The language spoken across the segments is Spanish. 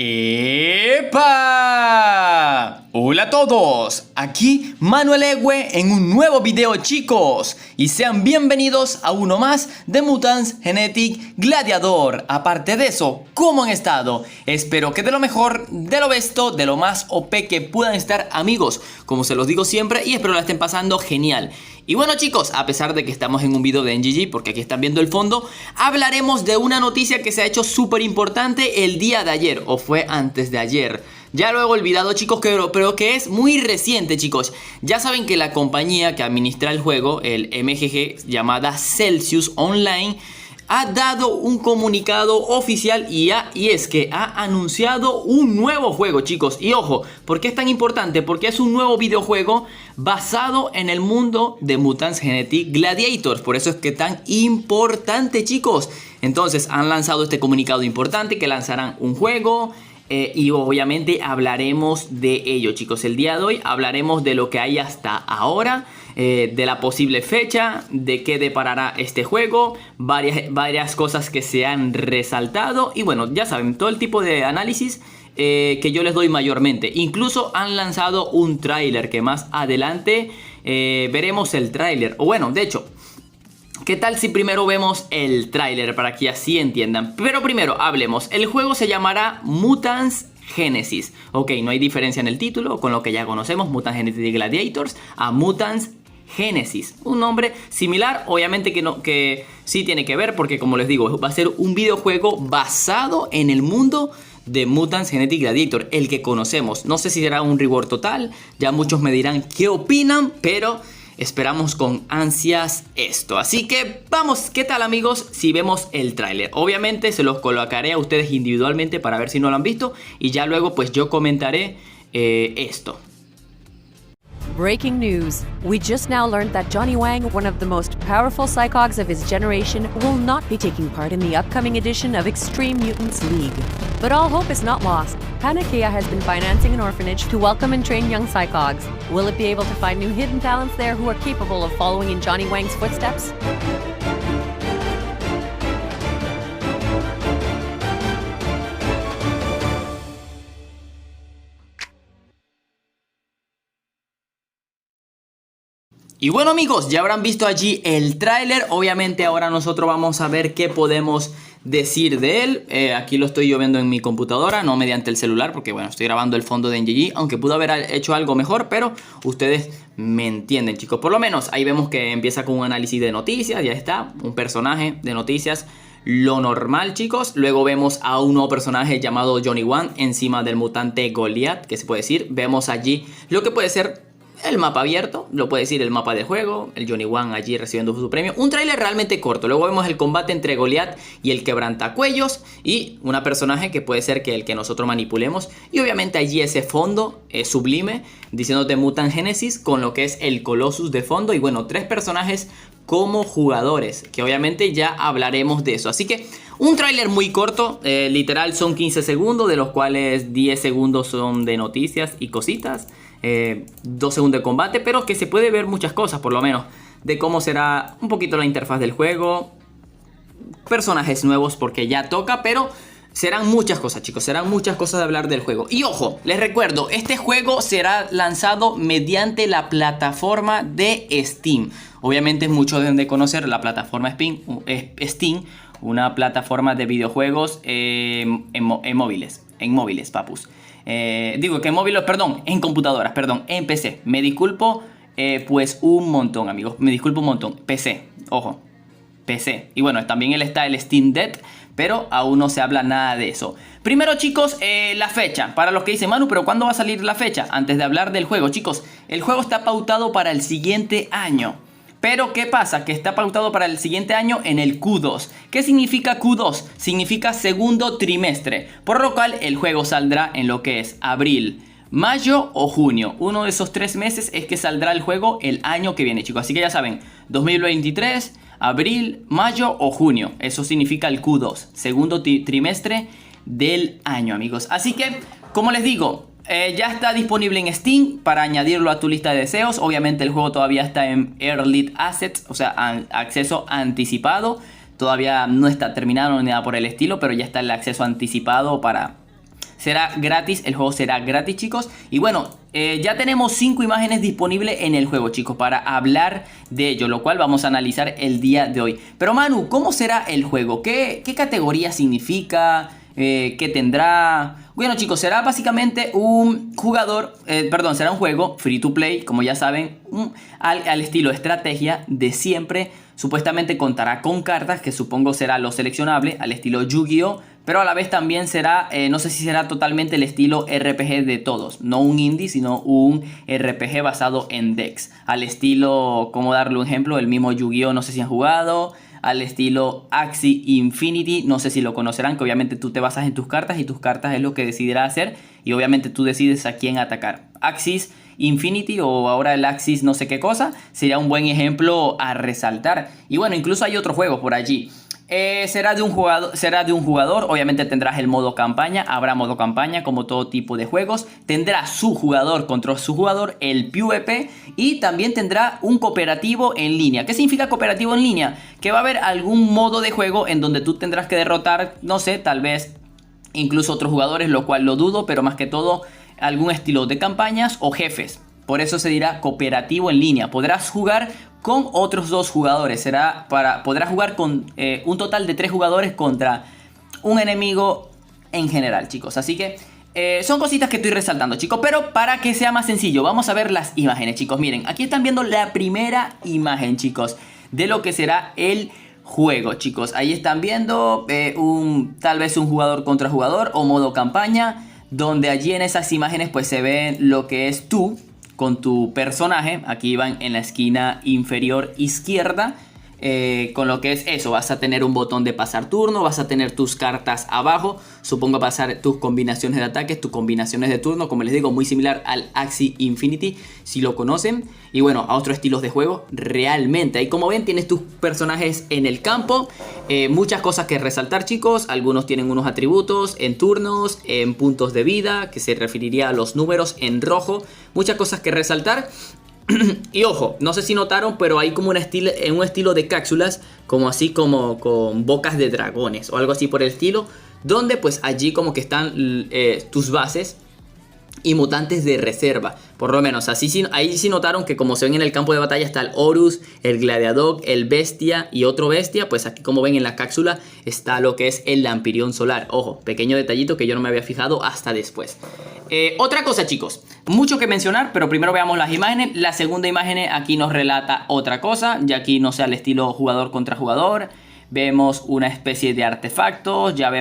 ¡Epa! Hola a todos, aquí Manuel Ewe en un nuevo video, chicos, y sean bienvenidos a uno más de Mutants Genetic Gladiator. Aparte de eso, ¿cómo han estado? Espero que de lo mejor, de lo besto, de lo más OP que puedan estar, amigos, como se los digo siempre, y espero la estén pasando genial. Y bueno, chicos, a pesar de que estamos en un video de NGG, porque aquí están viendo el fondo, hablaremos de una noticia que se ha hecho súper importante el día de ayer, o fue antes de ayer. Ya lo he olvidado, chicos, pero que es muy reciente, chicos. Ya saben que la compañía que administra el juego, el MGG, llamada Celsius Online, ha dado un comunicado oficial y es que ha anunciado un nuevo juego, chicos. Y ojo, ¿por qué es tan importante? Porque es un nuevo videojuego basado en el mundo de Mutants Genetic Gladiators. Por eso es que tan importante, chicos. Entonces han lanzado este comunicado importante que lanzarán un juego. Y obviamente hablaremos de ello, chicos. El día de hoy hablaremos de lo que hay hasta ahora, de la posible fecha, de qué deparará este juego, varias cosas que se han resaltado. Y bueno, ya saben, todo el tipo de análisis que yo les doy mayormente. Incluso han lanzado un tráiler que más adelante veremos el tráiler. O bueno, de hecho, ¿qué tal si primero vemos el tráiler para que así entiendan? Pero primero hablemos. El juego se llamará Mutants Genesis. Ok, no hay diferencia en el título con lo que ya conocemos, Mutants Genetic Gladiators, a Mutants Genesis. Un nombre similar, obviamente que sí tiene que ver, porque como les digo, va a ser un videojuego basado en el mundo de Mutants Genetic Gladiator, el que conocemos. No sé si será un rework total, ya muchos me dirán qué opinan, pero esperamos con ansias esto. Así que vamos, ¿qué tal, amigos? Si vemos el tráiler. Obviamente se los colocaré a ustedes individualmente para ver si no lo han visto. Y ya luego pues yo comentaré esto. Breaking news. We just now learned that Johnny Wang, one of the most powerful psychogs of his generation, will not be taking part in the upcoming edition of Extreme Mutants League. But all hope is not lost. Panakia has been financing an orphanage to welcome and train young psychogs. Will it be able to find new hidden talents there who are capable of following in Johnny Wang's footsteps? Y bueno, amigos, ya habrán visto allí el tráiler. Obviamente ahora nosotros vamos a ver qué podemos decir de él. Aquí lo estoy yo viendo en mi computadora, no mediante el celular, porque bueno, estoy grabando el fondo de NGG, aunque pudo haber hecho algo mejor, pero ustedes me entienden, chicos. Por lo menos ahí vemos que empieza con un análisis de noticias, ya está, un personaje de noticias, lo normal, chicos. Luego vemos a un nuevo personaje llamado Johnny Wang encima del mutante Goliath, que se puede decir. Vemos allí lo que puede ser el mapa abierto, lo puede decir el mapa de juego, el Johnny Wang allí recibiendo su premio. Un tráiler realmente corto. Luego vemos el combate entre Goliath y el quebrantacuellos y una personaje que puede ser que el que nosotros manipulemos. Y obviamente allí ese fondo sublime diciéndote Mutant Genesis con lo que es el Colossus de fondo. Y bueno, 3 personajes como jugadores, que obviamente ya hablaremos de eso. Así que un tráiler muy corto, literal son 15 segundos, de los cuales 10 segundos son de noticias y cositas. 2 segundos de combate, pero que se puede ver muchas cosas, por lo menos, de cómo será un poquito la interfaz del juego, personajes nuevos porque ya toca, pero serán muchas cosas, chicos, serán muchas cosas de hablar del juego. Y ojo, les recuerdo, este juego será lanzado mediante la plataforma de Steam. Obviamente muchos deben de conocer la plataforma Steam, una plataforma de videojuegos en móviles, papus. Digo que en móviles, perdón, en computadoras, perdón, en PC. Me disculpo, pues un montón, amigos. Me disculpo un montón. PC, ojo, PC. Y bueno, también está el Steam Deck, pero aún no se habla nada de eso. Primero, chicos, la fecha. Para los que dicen, Manu, pero ¿cuándo va a salir la fecha? Antes de hablar del juego, chicos, el juego está pautado para el siguiente año. Pero ¿qué pasa? Que está pautado para el siguiente año en el Q2. ¿Qué significa Q2? Significa segundo trimestre. Por lo cual el juego saldrá en lo que es abril, mayo o junio. Uno de esos 3 meses es que saldrá el juego el año que viene, chicos. Así que ya saben, 2023, abril, mayo o junio. Eso significa el Q2, segundo trimestre del año, amigos. Así que, como les digo, ya está disponible en Steam para añadirlo a tu lista de deseos. Obviamente el juego todavía está en Early Access, o sea, acceso anticipado. Todavía no está terminado ni nada por el estilo, pero ya está el acceso anticipado para será gratis, el juego será gratis, chicos. Y bueno, ya tenemos 5 imágenes disponibles en el juego, chicos, para hablar de ello, lo cual vamos a analizar el día de hoy. Pero Manu, ¿cómo será el juego? ¿Qué categoría significa? ¿Qué tendrá? Bueno, chicos, será básicamente un jugador, será un juego free to play, como ya saben, al estilo estrategia de siempre. Supuestamente contará con cartas, que supongo será lo seleccionable, al estilo Yu-Gi-Oh! Pero a la vez también será, no sé si será totalmente el estilo RPG de todos. No un indie, sino un RPG basado en decks. Al estilo, ¿cómo darle un ejemplo? El mismo Yu-Gi-Oh! No sé si han jugado. Al estilo Axie Infinity, no sé si lo conocerán, que obviamente tú te basas en tus cartas y tus cartas es lo que decidirá hacer. Y obviamente tú decides a quién atacar. Axis Infinity o ahora el Axis no sé qué cosa, sería un buen ejemplo a resaltar. Y bueno, incluso hay otro juego por allí. Será de un jugador, obviamente tendrás el modo campaña, habrá modo campaña como todo tipo de juegos, tendrá su jugador contra su jugador, el PvP, y también tendrá un cooperativo en línea. ¿Qué significa cooperativo en línea? Que va a haber algún modo de juego en donde tú tendrás que derrotar, no sé, tal vez incluso otros jugadores, lo cual lo dudo, pero más que todo algún estilo de campañas o jefes. Por eso se dirá cooperativo en línea. Podrás jugar con otros 2 jugadores. Podrás jugar con un total de 3 jugadores contra un enemigo en general, chicos. Así que son cositas que estoy resaltando, chicos. Pero para que sea más sencillo, vamos a ver las imágenes, chicos. Miren, aquí están viendo la primera imagen, chicos, de lo que será el juego, chicos. Ahí están viendo tal vez un jugador contra jugador o modo campaña, donde allí en esas imágenes pues se ve lo que es tú con tu personaje. Aquí van en la esquina inferior izquierda, con lo que es eso. Vas a tener un botón de pasar turno, vas a tener tus cartas abajo, supongo pasar tus combinaciones de ataques, tus combinaciones de turno, como les digo, muy similar al Axie Infinity, si lo conocen. Y bueno, a otros estilos de juego, realmente. Ahí como ven tienes tus personajes en el campo, muchas cosas que resaltar, chicos. Algunos tienen unos atributos en turnos, en puntos de vida, que se referiría a los números en rojo. Muchas cosas que resaltar. Y ojo, no sé si notaron, pero hay como un estilo de cápsulas, como así como con bocas de dragones o algo así por el estilo, donde pues allí como que están tus bases y mutantes de reserva, por lo menos así. Ahí sí notaron que como se ven en el campo de batalla está el Horus, el Gladiador, el Bestia y otro Bestia. Pues aquí como ven en la cápsula está lo que es el Lampirión Solar. Ojo, pequeño detallito que yo no me había fijado hasta después. Otra cosa, chicos, mucho que mencionar, pero primero veamos las imágenes. La segunda imagen aquí nos relata otra cosa, ya aquí no sé, al estilo jugador contra jugador. Vemos una especie de artefactos, ya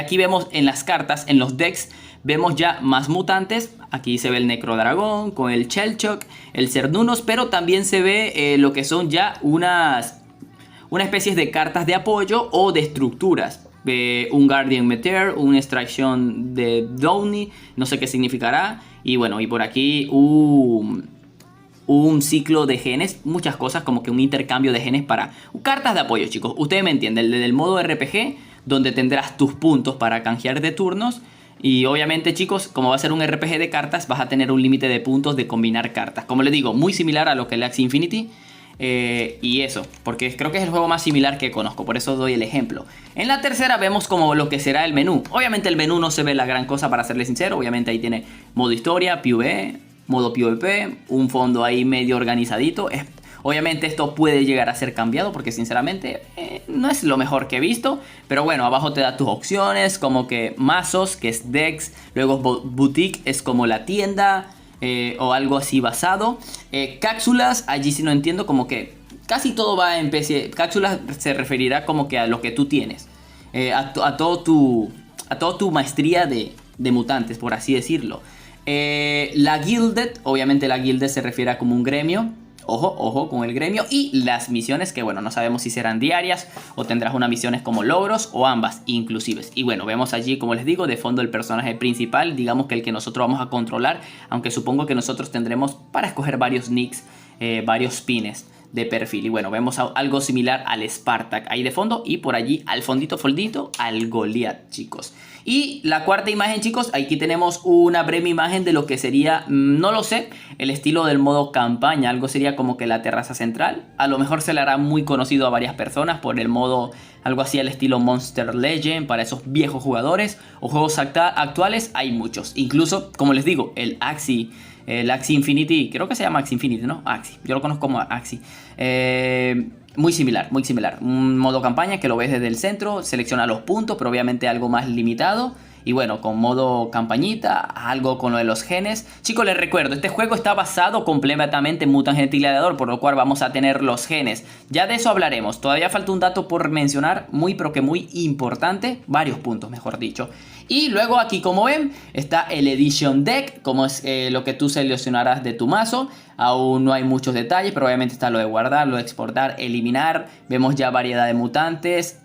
aquí vemos en las cartas, en los decks, vemos ya más mutantes. Aquí se ve el Necrodragón con el Shellshock, el Cernunos, pero también se ve lo que son ya una especie de cartas de apoyo o de estructuras. Un Guardian Meteor, una extracción de Downey, no sé qué significará. Y bueno, y por aquí un ciclo de genes, muchas cosas, como que un intercambio de genes para cartas de apoyo, chicos. Ustedes me entienden, el modo RPG, donde tendrás tus puntos para canjear de turnos. Y obviamente, chicos, como va a ser un RPG de cartas, vas a tener un límite de puntos de combinar cartas. Como les digo, muy similar a lo que es el Axie Infinity. Y eso, porque creo que es el juego más similar que conozco, por eso doy el ejemplo. En la tercera vemos como lo que será el menú. Obviamente el menú no se ve la gran cosa, para serles sincero. Obviamente ahí tiene modo historia, PvE, modo PvP, un fondo ahí medio organizadito. Obviamente esto puede llegar a ser cambiado porque sinceramente no es lo mejor que he visto. Pero bueno, abajo te da tus opciones como que mazos, que es decks. Luego boutique es como la tienda o algo así basado. Cápsulas, allí sí no entiendo, como que casi todo va en PC. Cápsulas se referirá como que a lo que tú tienes. A todo tu maestría de mutantes, por así decirlo. La Guilded, obviamente la Guilded se refiere a como un gremio. Ojo con el gremio. Y las misiones, que bueno, no sabemos si serán diarias o tendrás unas misiones como logros o ambas inclusives. Y bueno, vemos allí, como les digo, de fondo el personaje principal, digamos que el que nosotros vamos a controlar, aunque supongo que nosotros tendremos para escoger varios nicks, varios pines de perfil. Y bueno, vemos algo similar al Spartak ahí de fondo, y por allí al fondito al Goliath, chicos. Y la cuarta imagen, chicos, aquí tenemos una breve imagen de lo que sería, no lo sé, el estilo del modo campaña. Algo sería como que la terraza central. A lo mejor se le hará muy conocido a varias personas por el modo, algo así al estilo Monster Legend, para esos viejos jugadores o juegos actuales. Hay muchos, incluso, como les digo, el Axie Infinity, creo que se llama Axie Infinity, ¿no? Axie, yo lo conozco como Axie. Muy similar, muy similar. Un modo campaña que lo ves desde el centro, selecciona los puntos, pero obviamente algo más limitado. Y bueno, con modo campañita, algo con lo de los genes. Chicos, les recuerdo, este juego está basado completamente en Mutant Genetic Gladiator, por lo cual vamos a tener los genes. Ya de eso hablaremos. Todavía falta un dato por mencionar, muy pero que muy importante. Varios puntos, mejor dicho. Y luego aquí, como ven, está el Edition Deck, como es lo que tú seleccionarás de tu mazo. Aún no hay muchos detalles, pero obviamente está lo de guardar, lo de exportar, eliminar. Vemos ya variedad de mutantes.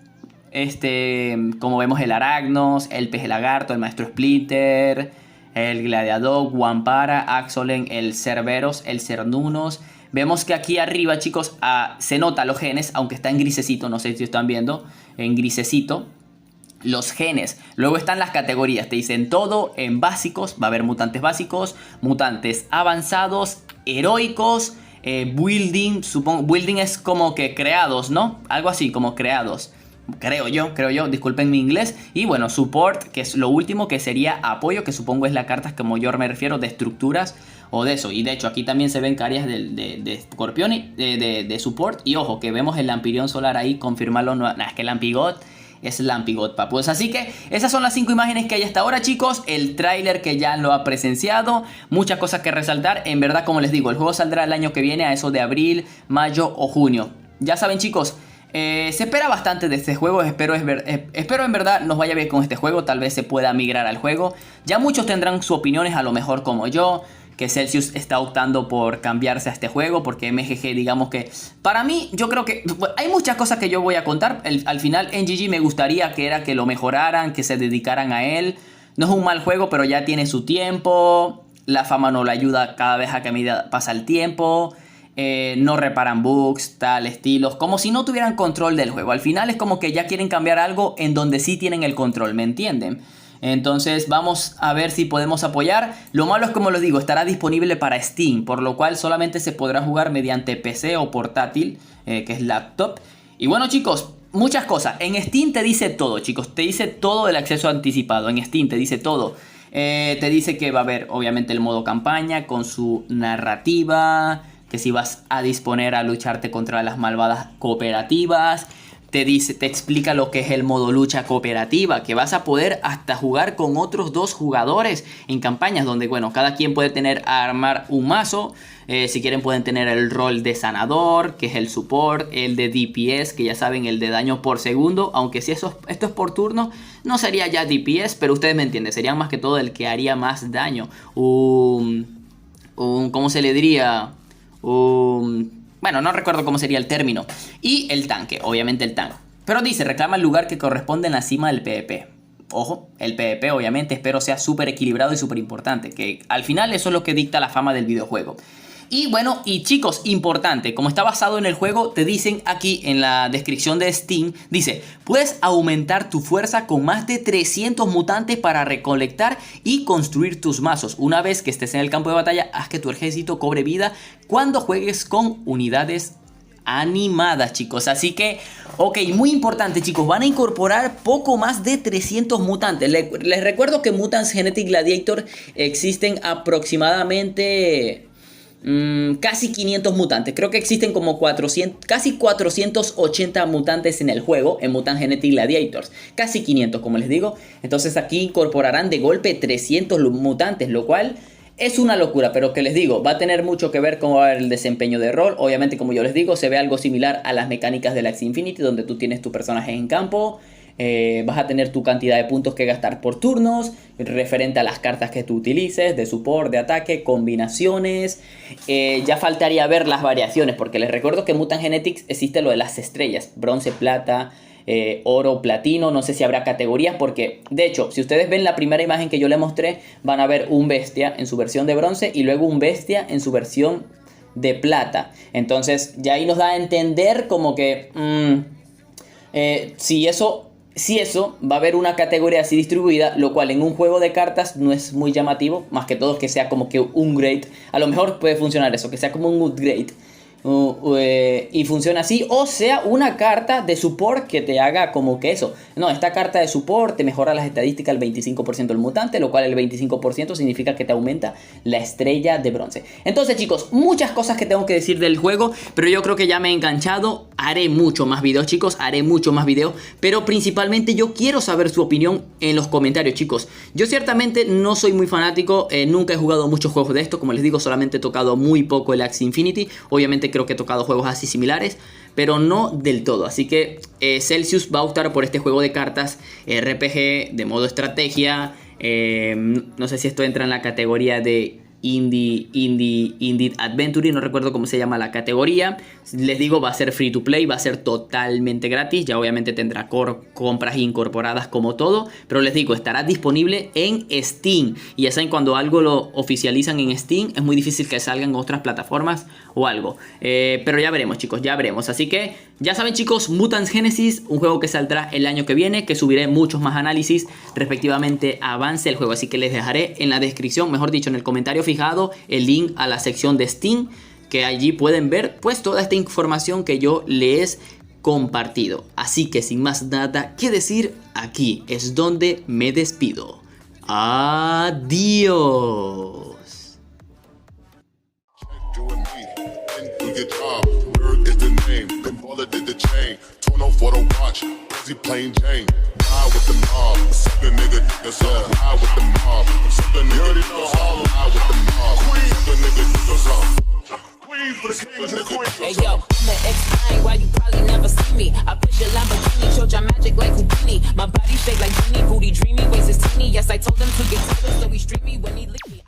Como vemos, el Aragnos, el Peje Lagarto, el Maestro Splinter, el Gladiador, Wampara, Axolen, el Cerberus, el Cernunos. Vemos que aquí arriba, chicos, se nota los genes, aunque está en grisecito, no sé si están viendo, en grisecito. Los genes. Luego están las categorías, te dicen todo en básicos, va a haber mutantes básicos, mutantes avanzados, heroicos, building, supongo, building es como que creados, ¿no? Algo así, como creados. Creo yo, disculpen mi inglés. Y bueno, support, que es lo último, que sería apoyo, que supongo es la carta como yo me refiero, de estructuras o de eso. Y de hecho aquí también se ven caras de escorpión, de support. Y ojo, que vemos el Lampirión Solar ahí, confirmarlo, no, es que el Lampigot es Lampigot, papus. Así que esas son las 5 imágenes que hay hasta ahora, chicos. El tráiler que ya lo ha presenciado. Muchas cosas que resaltar. En verdad, como les digo, el juego saldrá el año que viene, a eso de abril, mayo o junio. Ya saben, chicos, se espera bastante de este juego. Espero en verdad nos vaya bien con este juego. Tal vez se pueda migrar al juego. Ya muchos tendrán sus opiniones, a lo mejor como yo, que Celsius está optando por cambiarse a este juego, porque MGG, digamos que para mí, yo creo que hay muchas cosas que yo voy a contar. Al final NGG me gustaría que lo mejoraran, que se dedicaran a él. No es un mal juego, pero ya tiene su tiempo. La fama no le ayuda cada vez a que pasa el tiempo. No reparan bugs, tal, estilos, como si no tuvieran control del juego. Al final es como que ya quieren cambiar algo en donde sí tienen el control, ¿me entienden? Entonces vamos a ver si podemos apoyar. Lo malo es, como les digo, estará disponible para Steam, por lo cual solamente se podrá jugar mediante PC o portátil, que es laptop. Y bueno, chicos, muchas cosas. En Steam te dice todo, chicos. Te dice todo del acceso anticipado. En Steam te dice todo. Te dice que va a haber obviamente el modo campaña con su narrativa, que si vas a disponer a lucharte contra las malvadas cooperativas. Te explica lo que es el modo lucha cooperativa, que vas a poder hasta jugar con otros 2 jugadores en campañas donde, bueno, cada quien puede armar un mazo. Si quieren pueden tener el rol de sanador, que es el support, el de DPS, que ya saben, el de daño por segundo, aunque si esto es por turno, no sería ya DPS, pero ustedes me entienden, sería más que todo el que haría más daño. ¿Cómo se le diría? Bueno, no recuerdo cómo sería el término. Y el tanque, obviamente el tanque. Pero dice, reclama el lugar que corresponde en la cima del PvP. Ojo, el PvP obviamente espero sea súper equilibrado y súper importante, que al final eso es lo que dicta la fama del videojuego. Y bueno, y chicos, importante, como está basado en el juego, te dicen aquí en la descripción de Steam, dice, puedes aumentar tu fuerza con más de 300 mutantes para recolectar y construir tus mazos. Una vez que estés en el campo de batalla, haz que tu ejército cobre vida cuando juegues con unidades animadas, chicos. Así que, ok, muy importante, chicos, van a incorporar poco más de 300 mutantes. Les recuerdo que Mutant Genetic Gladiator existen aproximadamente casi 500 mutantes. Creo que existen como 400, casi 480 mutantes en el juego, en Mutant Genetic Gladiators. Casi 500, como les digo. Entonces aquí incorporarán de golpe 300 mutantes, lo cual es una locura, pero que les digo, va a tener mucho que ver con el desempeño de rol. Obviamente, como yo les digo, se ve algo similar a las mecánicas del Axie Infinity, donde tú tienes tu personaje en campo. Vas a tener tu cantidad de puntos que gastar por turnos, referente a las cartas que tú utilices, de support, de ataque, combinaciones. Ya faltaría ver las variaciones, porque les recuerdo que en Mutant Genetics existe lo de las estrellas, bronce, plata, oro, platino. No sé si habrá categorías, porque de hecho, si ustedes ven la primera imagen que yo les mostré, van a ver un bestia en su versión de bronce y luego un bestia en su versión de plata. Entonces ya ahí nos da a entender como que si eso va a haber una categoría así distribuida, lo cual en un juego de cartas no es muy llamativo, más que todo que sea como que un upgrade. A lo mejor puede funcionar eso, que sea como un upgrade y funciona así, o sea una carta de support que te haga como que eso. No, esta carta de support te mejora las estadísticas el 25% del mutante, lo cual el 25% significa que te aumenta la estrella de bronce. Entonces chicos, muchas cosas que tengo que decir del juego, pero yo creo que ya me he enganchado. Haré mucho más videos chicos, haré mucho más videos, pero principalmente yo quiero saber su opinión en los comentarios chicos. Yo ciertamente no soy muy fanático, nunca he jugado muchos juegos de esto, como les digo, solamente he tocado muy poco el Axie Infinity. Obviamente creo que he tocado juegos así similares, pero no del todo. Así que Celsius va a optar por este juego de cartas RPG de modo estrategia. No sé si esto entra en la categoría de Indie Adventure, no recuerdo cómo se llama la categoría. Les digo, va a ser free to play, va a ser totalmente gratis. Ya obviamente tendrá compras incorporadas como todo, pero les digo, estará disponible en Steam. Y ya saben, cuando algo lo oficializan en Steam es muy difícil que salgan en otras plataformas o algo, pero ya veremos chicos, ya veremos. Así que ya saben chicos, Mutant Genesis, un juego que saldrá el año que viene, que subiré muchos más análisis respectivamente avance el juego. Así que les dejaré en la descripción, mejor dicho en el comentario fijado, el link a la sección de Steam, que allí pueden ver pues toda esta información que yo les compartido. Así que sin más nada que decir, aquí es donde me despido. Adiós. Hey yo, I'ma explain why you probably never see me. I push your Lamborghini, showed your magic like Houdini. My body shaped like Genie, booty dreamy, waist is teeny. Yes, I told him to get taller, so he streamy when he leave.